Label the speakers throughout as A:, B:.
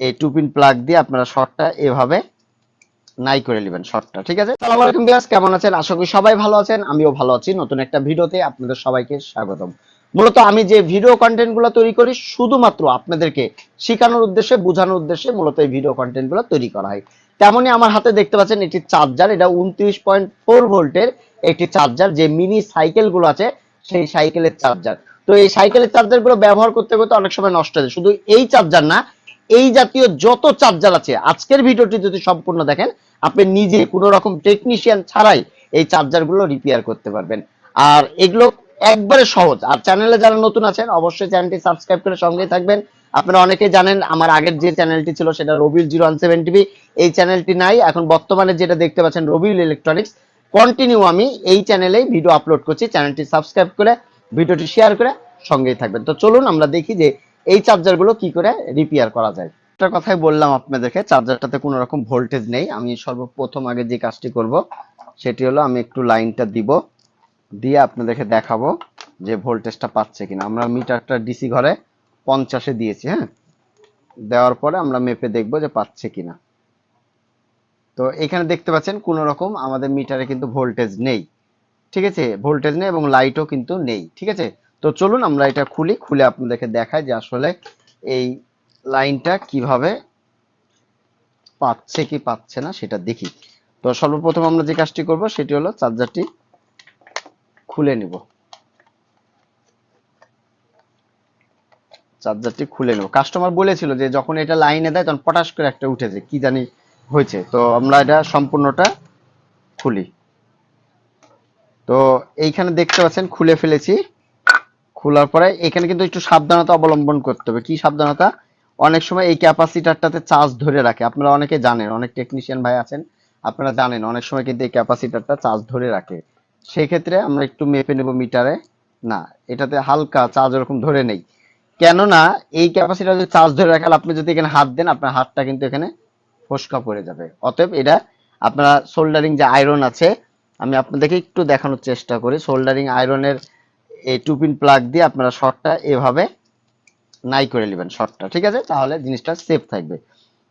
A: এই 2 pin plug দিয়ে আপনারা শর্টটা এভাবে নাই করে নেবেন শর্টটা। ঠিক আছে, আসসালামু আলাইকুম ভিউয়ার্স, কেমন আছেন? আশা করি সবাই ভালো আছেন, আমিও ভালো আছি। নতুন একটা ভিডিওতে আপনাদের সবাইকে স্বাগতম। মূলত আমি যে ভিডিও কন্টেন্ট গুলো তৈরি করি শুধুমাত্র আপনাদেরকে শেখানোর উদ্দেশ্যে, বোঝানোর উদ্দেশ্যে মূলত এই ভিডিও কন্টেন্ট গুলো তৈরি করা হয়। তেমনই আমার হাতে দেখতে পাচ্ছেন একটি চার্জার, এটা 29.4 ভোল্টের একটি চার্জার, যে মিনি সাইকেল গুলো আছে সেই সাইকেলের চার্জার। তো এই সাইকেলের চার্জার গুলো ব্যবহার করতে করতে অনেক সময় নষ্ট হয়ে যায়। শুধু এই চার্জার না, এই জাতীয় যত চার্জার আছে, আজকের ভিডিওটি যদি সম্পূর্ণ দেখেন আপনি নিজে কোনো রকম টেকনিশিয়ান ছাড়াই এই চার্জার গুলো রিপেয়ার করতে পারবেন। আর এগুলো একবারে সহজ। আর চ্যানেলে যারা নতুন আছেন অবশ্যই চ্যানেলটি সাবস্ক্রাইব করে সঙ্গেই থাকবেন। আপনারা অনেকেই জানেন আমার আগের যে চ্যানেলটি ছিল সেটা রবিউল 017 টিভি, এই চ্যানেলটি নাই। এখন বর্তমানে যেটা দেখতে পাচ্ছেন রবিউল ইলেকট্রনিক্স, কন্টিনিউ আমি এই চ্যানেলেই ভিডিও আপলোড করছি। চ্যানেলটি সাবস্ক্রাইব করে ভিডিওটি শেয়ার করে সঙ্গেই থাকবেন। তো চলুন আমরা দেখি যে এই চার্জার গুলো কি করে রিপেয়ার করা যায়। একটা কথাই বললাম আপনাদেরকে, চার্জারটাতে কোনো রকম ভোল্টেজ নেই। আমি সর্বপ্রথম আগে যে কাজটি করব সেটি হলো আমি একটু লাইনটা দিব, দিয়ে আপনাদেরকে দেখাবো যে ভোল্টেজটা পাচ্ছে কিনা। আমরা মিটারটা ডিসি ঘরে 50-এ দিয়েছি, হ্যাঁ, দেওয়ার পরে আমরা মেপে দেখব যে পাচ্ছে কিনা। তো এখানে দেখতে পাচ্ছেন কোনো রকম আমাদের মিটারে কিন্তু ভোল্টেজ নেই। ঠিক আছে, ভোল্টেজ নেই এবং লাইটও কিন্তু নেই। ঠিক আছে, তো চলুন আমরা এটা খুলি, খুলে আপনাদেরকে দেখাই যে আসলে এই লাইনটা কিভাবে পাচ্ছে কি পাচ্ছে না সেটা দেখি। তো সর্বপ্রথম আমরা যে কাজটি করব সেটি হলো চার্জারটি খুলে নিব। চার্জারটি খুলে নেব। কাস্টমার বলেছিল যে যখন এটা লাইনে দেয় তখন পটাশ করে একটা উঠেছে, কি জানি হয়েছে। তো আমরা এটা সম্পূর্ণটা খুলি। তো এইখানে দেখতে পাচ্ছেন খুলে ফেলেছি। খোলার পরে এখানে কিন্তু একটু সাবধানতা অবলম্বন করতে হবে। কি সাবধানতা? অনেক সময় এই ক্যাপাসিটারটাতে চার্জ ধরে রাখে। আপনারা অনেকে জানেন, অনেক টেকনিশিয়ান ভাই আছেন, আপনারা জানেন অনেক সময় কিন্তু এই ক্যাপাসিটারটা চার্জ ধরে রাখে। সেই ক্ষেত্রে আমরা একটু মেপে নেব মিটারে। না, এটাতে হালকা চার্জ এরকম ধরে নেই। কেননা এই ক্যাপাসিটার যদি চার্জ ধরে রাখে, আপনি যদি এখানে হাত দেন আপনার হাতটা কিন্তু এখানে ফোস্কা পড়ে যাবে। অতএব এটা আপনারা সোল্ডারিং যে আয়রন আছে, আমি আপনাদেরকে একটু দেখানোর চেষ্টা করি। সোল্ডারিং আয়রনের এই 2 পিন প্লাগ দিয়ে আপনারা শর্টটা এভাবে নাই করে নেবেন শর্টটা। ঠিক আছে, তাহলে জিনিসটা সেফ থাকবে।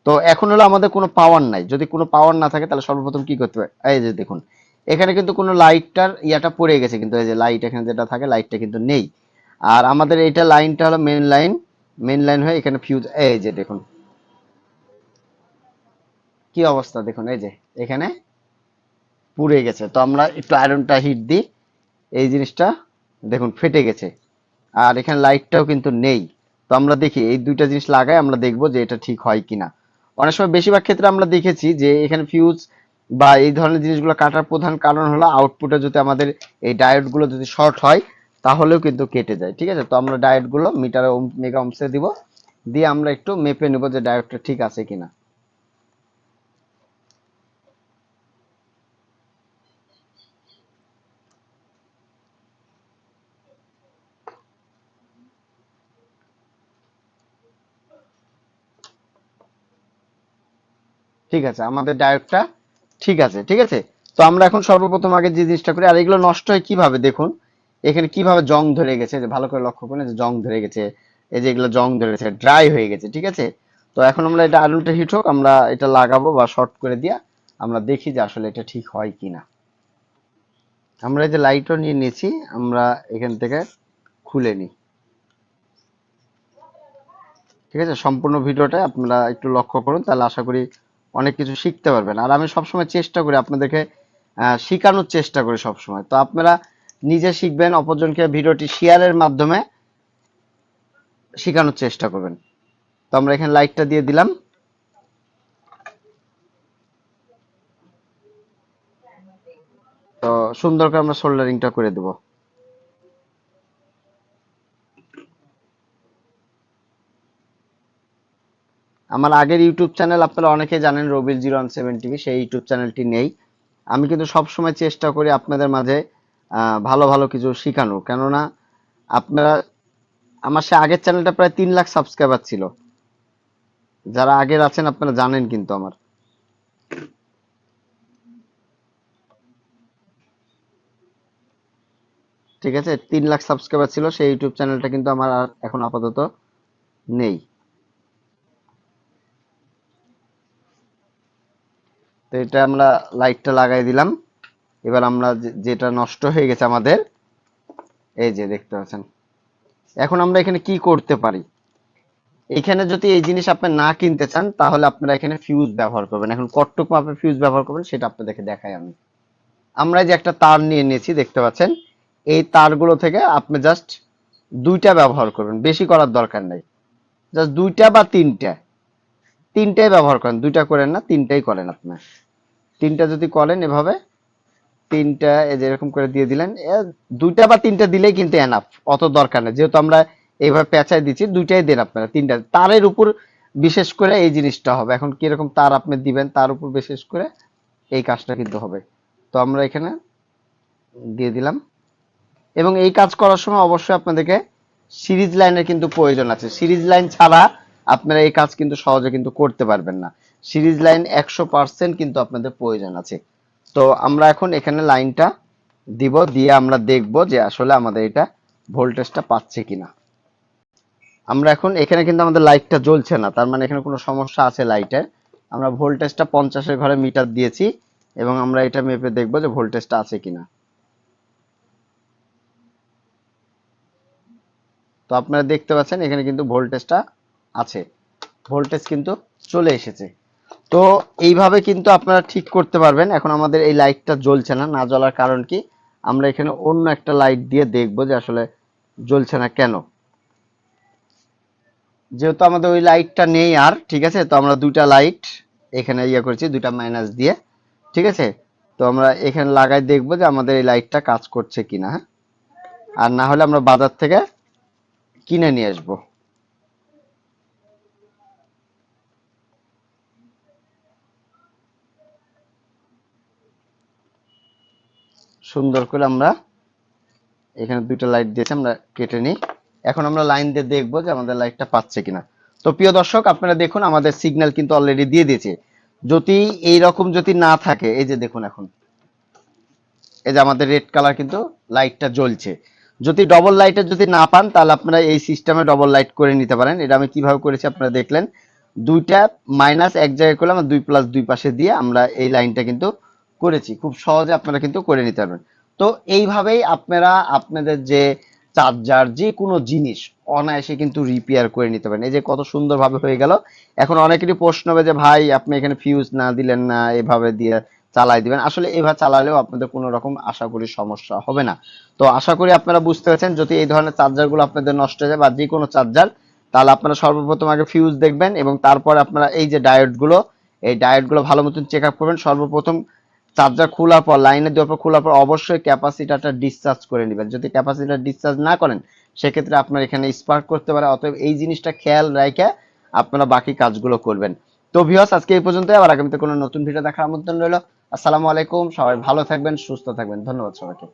A: তো এখন হলো আমাদের কোনো পাওয়ার নাই। যদি কোনো পাওয়ার না থাকে তাহলে সর্বপ্রথম কি করতে হবে, এই যে দেখুন এখানে কিন্তু কোনো লাইটটার ইয়াটা পড়ে গেছে, কিন্তু এই যে লাইট এখানে যেটা থাকে লাইটটা কিন্তু নেই। আর আমাদের এইটা লাইনটা হলো মেন লাইন, মেন লাইন হয়ে এখানে ফিউজ, এই যে দেখুন কি অবস্থা, দেখুন এই যে এখানে পুড়ে গেছে। তো আমরা একটু আয়রনটা হিট দিই, এই জিনিসটা দেখুন ফেটে গেছে। আর এখানে লাইটটাও কিন্তু নেই। তো আমরা দেখি এই দুইটা জিনিস লাগাই, আমরা দেখবো যে এটা ঠিক হয় কিনা। অনেক সময় বেশিরভাগ ক্ষেত্রে আমরা দেখেছি যে এখানে ফিউজ বা এই ধরনের জিনিসগুলো কাটার প্রধান কারণ হলো আউটপুটে যদি আমাদের এই ডায়োড গুলো যদি শর্ট হয় তাহলেও কিন্তু কেটে যায়। ঠিক আছে, তো আমরা ডায়োড গুলো মিটারে মেগা ওহমসে দিব, দিয়ে আমরা একটু মেপে নেব যে ডায়োডটা ঠিক আছে কিনা। ঠিক আছে, আমাদের ডায়োডটা ঠিক আছে। ঠিক আছে, তো আমরা এখন সর্বপ্রথম আগে যে জিনিসটা করি, আর এগুলো নষ্ট হয় কিভাবে দেখুন, এখানে কিভাবে জং ধরে গেছে, যে ভালো করে লক্ষ্য করুন যে জং ধরে গেছে, এই যে এগুলো জং ধরে গেছে, ড্রাই হয়ে গেছে। ঠিক আছে, তো এখন আমরা এটা আলুটা হিট হোক, আমরা এটা লাগাবো বা শর্ট করে দিয়া আমরা দেখি যে আসলে এটা ঠিক হয় কিনা। আমরা এই যে লাইটও নিয়ে নিয়েছি, আমরা এখান থেকে খুলে নিই। ঠিক আছে, সম্পূর্ণ ভিডিওটা আপনারা একটু লক্ষ্য করুন, তাহলে আশা করি অনেক কিছু শিখতে পারবেন। আর আমি সবসময় চেষ্টা করি আপনাদেরকে শেখানোর চেষ্টা করি সবসময়। তো আপনারা নিজে শিখবেন, অপরজনকে ভিডিওটি শেয়ারের মাধ্যমে শেখানোর চেষ্টা করবেন। তো আমরা এখানে লাইটটা দিয়ে দিলাম। তো সুন্দর করে আমরা সোল্ডারিংটা করে দেব। আমার আগের ইউটিউব চ্যানেল আপনারা অনেকেই জানেন, রবিল 017 টিভি, সেই ইউটিউব চ্যানেলটি নেই। আমি কিন্তু সবসময় চেষ্টা করি আপনাদের মাঝে ভালো ভালো কিছু শেখানোর। কেননা আপনারা, আমার সে আগের চ্যানেলটা প্রায় 3 লাখ সাবস্ক্রাইবার ছিল। যারা আগের আছেন আপনারা জানেন কিন্তু আমার। ঠিক আছে, 3 লাখ সাবস্ক্রাইবার ছিল, সেই ইউটিউব চ্যানেলটা কিন্তু আমার আর এখন আপাতত নেই। তো এটা আমরা লাইটটা লাগাই দিলাম। এবার আমরা যেটা নষ্ট হয়ে গেছে আমাদের, এই যে দেখতে পাচ্ছেন। এখন আমরা এখানে কি করতে পারি, এখানে যদি এই জিনিস আপনি না কিনতে চান তাহলে আপনারা এখানে ফিউজ ব্যবহার করবেন। এখন কতটুকু আপনি ফিউজ ব্যবহার করবেন সেটা আপনাদেরকে দেখাই আমি। আমরা যে একটা তার নিয়ে নিয়েছি দেখতে পাচ্ছেন, এই তারগুলো থেকে আপনি জাস্ট দুইটা ব্যবহার করবেন, বেশি করার দরকার নাই। জাস্ট দুইটা বা তিনটা, তিনটাই ব্যবহার করেন, দুইটা করেন না, তিনটাই করেন আপনার। তিনটা যদি করেন এভাবে, তিনটা এই যে এরকম করে দিয়ে দিলেন, দুইটা বা তিনটা দিলেই কিন্তু এনাফ, অত দরকার নেই। যেহেতু আমরা এইভাবে পেঁচাই দিচ্ছি, দুইটাই দেন আপনারা, তিনটা তারের উপর বিশেষ করে এই জিনিসটা হবে। এখন কিরকম তার আপনি দিবেন তার উপর বিশেষ করে এই কাজটা কিন্তু হবে। তো আমরা এখানে দিয়ে দিলাম। এবং এই কাজ করার সময় অবশ্যই আপনাদেরকে সিরিজ লাইনের কিন্তু প্রয়োজন আছে। সিরিজ লাইন ছাড়া আপনারা এই কাজ কিন্তু সহজে কিন্তু করতে পারবেন না। সিরিজ লাইন 100% কিন্তু আপনাদের প্রয়োজন আছে। তো আমরা এখন এখানে লাইনটা দিব, দিয়ে আমরা দেখব যে আসলে আমাদের এটা ভোল্টেজটা পাচ্ছে কিনা। আমরা এখন এখানে কিন্তু আমাদের লাইটটা জ্বলছে না, তার মানে এখানে কোনো সমস্যা আছে লাইটের। আমরা ভোল্টেজটা 50-এর ঘরে মিটার দিয়েছি এবং আমরা এটা মেপে দেখব যে ভোল্টেজটা আছে কিনা। তো আপনারা দেখতে পাচ্ছেন এখানে কিন্তু ভোল্টেজটা আছে, ভোল্টেজ কিন্তু চলে এসেছে। তো এইভাবে কিন্তু আপনারা ঠিক করতে পারবেন। এখন আমাদের এই লাইটটা জ্বলছে না, না জ্বলার কারণ কি, আমরা এখানে অন্য একটা লাইট দিয়ে দেখবো যে আসলে জ্বলছে না কেন। যেহেতু আমাদের ওই লাইটটা নেই আর, ঠিক আছে, তো আমরা দুইটা লাইট এখানে ইয়ে করেছি, দুইটা মাইনাস দিয়ে, ঠিক আছে। তো আমরা এখানে লাগাই দেখবো যে আমাদের এই লাইটটা কাজ করছে কিনা, হ্যাঁ। আর না হলে আমরা বাজার থেকে কিনে নিয়ে আসবো। সুন্দর করে আমরা এখানে দুইটা লাইট দিয়েছি, আমরা কেটে নিই। এখন আমরা লাইন দিয়ে দেখবো যে আমাদের লাইটটা পাচ্ছে কিনা। তো প্রিয় দর্শক, আপনারা দেখুন আমাদের সিগন্যাল কিন্তু অলরেডি দিয়ে দিয়েছে। যদি এইরকম যদি না থাকে, এই যে দেখুন এখন এই যে আমাদের রেড কালার কিন্তু লাইটটা জ্বলছে। যদি ডবল লাইটের যদি না পান তাহলে আপনারা এই সিস্টেমে ডবল লাইট করে নিতে পারেন। এটা আমি কিভাবে করেছি আপনারা দেখলেন, দুইটা মাইনাস এক জায়গায় করলাম, দুই প্লাস দুই পাশে দিয়ে আমরা এই লাইনটা কিন্তু করেছি। খুব সহজে আপনারা কিন্তু করে নিতে পারবেন। তো এইভাবেই আপনারা আপনাদের যে চার্জার যে কোনো জিনিস অনায়াসে কিন্তু রিপেয়ার করে নিতে পারেন। এই যে কত সুন্দরভাবে হয়ে গেল। এখন অনেকেরই প্রশ্ন হবে যে ভাই আপনি এখানে ফিউজ না দিলেন না, এভাবে দিয়ে চালাই দিবেন। আসলে এভাবে চালালেও আপনাদের কোনো রকম আশা করি সমস্যা হবে না। তো আশা করি আপনারা বুঝতে পেরেছেন। যদি এই ধরনের চার্জারগুলো আপনাদের নষ্ট হয়ে যায় বা যে কোনো চার্জার, তাহলে আপনারা সর্বপ্রথম আগে ফিউজ দেখবেন এবং তারপর আপনারা এই যে ডায়োডগুলো, এই ডায়োডগুলো ভালো মতন চেক আপ করবেন। সর্বপ্রথম চার্জার খোলার পর, লাইনে দেওয়ার পর, খোলার পর অবশ্যই ক্যাপাসিটারটা ডিসচার্জ করে নেবেন। যদি ক্যাপাসিটার ডিসচার্জ না করেন সেক্ষেত্রে আপনার এখানে স্পার্ক করতে পারে। অতএব এই জিনিসটা খেয়াল রেখে আপনারা বাকি কাজগুলো করবেন। তো ভিউয়ার্স, আজকে এই পর্যন্তই। আবার আগামীতে কোনো নতুন ভিডিও দেখার আমন্ত্রণ রইল। আসসালামু আলাইকুম, সবাই ভালো থাকবেন, সুস্থ থাকবেন। ধন্যবাদ সবাইকে।